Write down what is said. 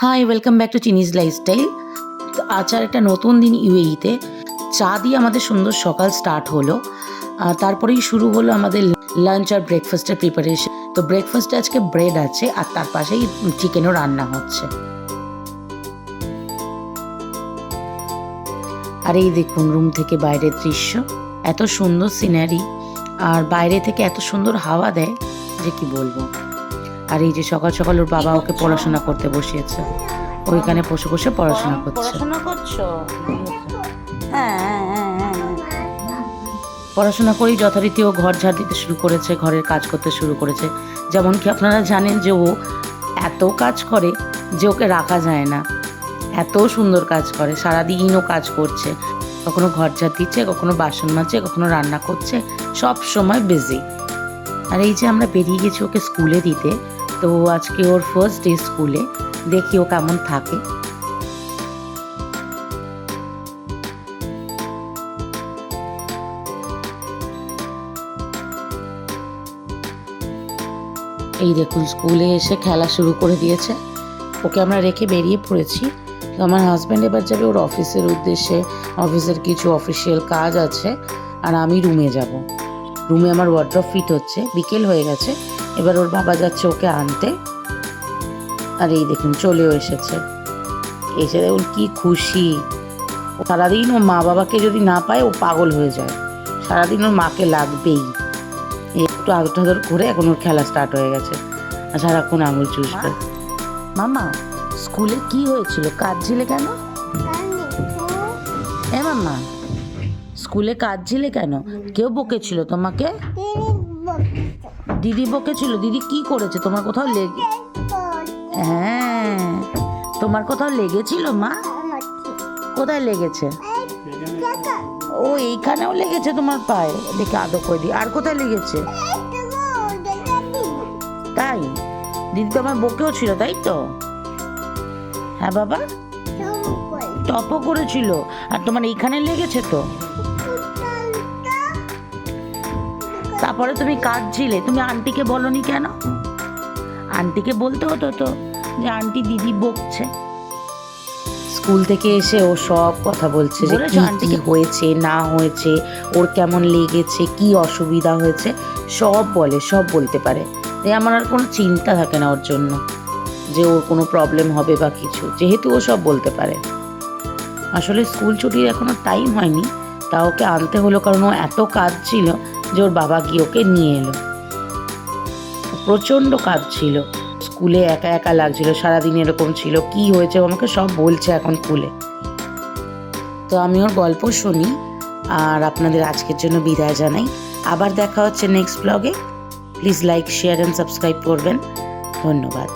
High, welcome back to চিনিজ lifestyle. তো আজ আর একটা নতুন দিন ইউএইতে। চা দিয়ে আমাদের সুন্দর সকাল স্টার্ট হলো। তারপরেই শুরু হলো আমাদের লাঞ্চ আর ব্রেকফাস্টের প্রিপারেশন। তো ব্রেকফাস্টে আজকে ব্রেড আছে আর তার পাশেই চিকেনও রান্না হচ্ছে। আর এই দেখুন রুম থেকে বাইরের দৃশ্য, এত সুন্দর সিনারি আর বাইরে থেকে এত সুন্দর হাওয়া দেয় যে কি বলবো। আর এই যে সকাল সকাল ওর বাবা ওকে পড়াশোনা করতে বসিয়েছে, ওইখানে বসে বসে পড়াশোনা করছে। পড়াশোনা করেই যথারীতি ও ঘর ঝাড় দিতে শুরু করেছে, ঘরের কাজ করতে শুরু করেছে। যেমন কি আপনারা জানেন যে ও এত কাজ করে যে ওকে রাখা যায় না, এত সুন্দর কাজ করে, সারাদিন ও কাজ করছে। কখনো ঘর ঝাড় দিচ্ছে, কখনো বাসন মাজছে, কখনো রান্না করছে, সব সময় বিজি। আর এই যে আমরা বেরিয়ে গেছি ওকে স্কুলে দিতে। তো আজকে ওর ফার্স্ট ডে স্কুলে, দেখি ও কেমন থাকে। এই দেখুন স্কুলে এসে খেলা শুরু করে দিয়েছে। ওকে আমরা রেখে বেরিয়ে পড়েছি। তো আমার হাজব্যান্ড এবার যাবে ওর অফিসের উদ্দেশ্যে, অফিসের কিছু অফিসিয়াল কাজ আছে। আর আমি রুমে যাব। রুমে আমার ওয়ার্ড্রপ ফিট হচ্ছে, বিকেল হয়ে গেছে। এবার ওর বাবা যাচ্ছে ওকে আনতে। আর এই দেখুন চলেও এসেছে। এসে দেখুন কি খুশি। সারাদিন ও মা বাবাকে যদি না পায় ও পাগল হয়ে যায়, সারাদিন ওর মাকে লাগবেই। একটু আদর টাদর করে এখন ওর খেলা স্টার্ট হয়ে গেছে আর সারাক্ষণ আঙুল চুষবে। মামা স্কুলে কি হয়েছিল, কাঁদছিলে কেন? মামা স্কুলে কাঁদছিলে কেন? কেউ বকেছিল তোমাকে? দিদি বকেছিল? দিদি কি করেছে? তোমার কোথাও লেগে? হ্যাঁ, তোমার কোথাও লেগেছিল মা? কোথায় লেগেছে? ও এইখানেও লেগেছে তোমার পায়ে? দেখে আদর করে দিই। আর কোথায় লেগেছে? তাই? দিদি তোমার বকেও ছিল তাই তো? হ্যাঁ বাবা, টপও করেছিল। আর তোমার এইখানে লেগেছে তো? তারপরে তুমি কাঁদছিলে, তুমি আন্টিকে বলনি কেন? আন্টিকে বলতে হতো তো যে আন্টি দিদি বকছে। স্কুল থেকে এসে ও সব কথা বলছে যে আন্টিকে হয়েছে না হয়েছে, ওর কেমন লেগেছে, কি অসুবিধা হয়েছে, সব বলে, সব বলতে পারে। তাই আমার আর কোনো চিন্তা থাকে না ওর জন্য যে ওর কোনো প্রবলেম হবে বা কিছু, যেহেতু ও সব বলতে পারে। আসলে স্কুল ছুটির এখনো টাইম হয়নি, তা ওকে আনতে হলো কারণ ও এত কাজ ছিল যে ওর বাবা গিয়ে ওকে নিয়ে এলো। প্রচণ্ড কাজ ছিল, স্কুলে একা একা লাগছিল, সারাদিন এরকম ছিল। কি হয়েছে আমাকে সব বলছে এখন খুলে। তো আমি ওর গল্প শুনি আর আপনাদের আজকের জন্য বিদায় জানাই। আবার দেখা হচ্ছে নেক্সট ব্লগে। Please like, share and subscribe করবেন। ধন্যবাদ।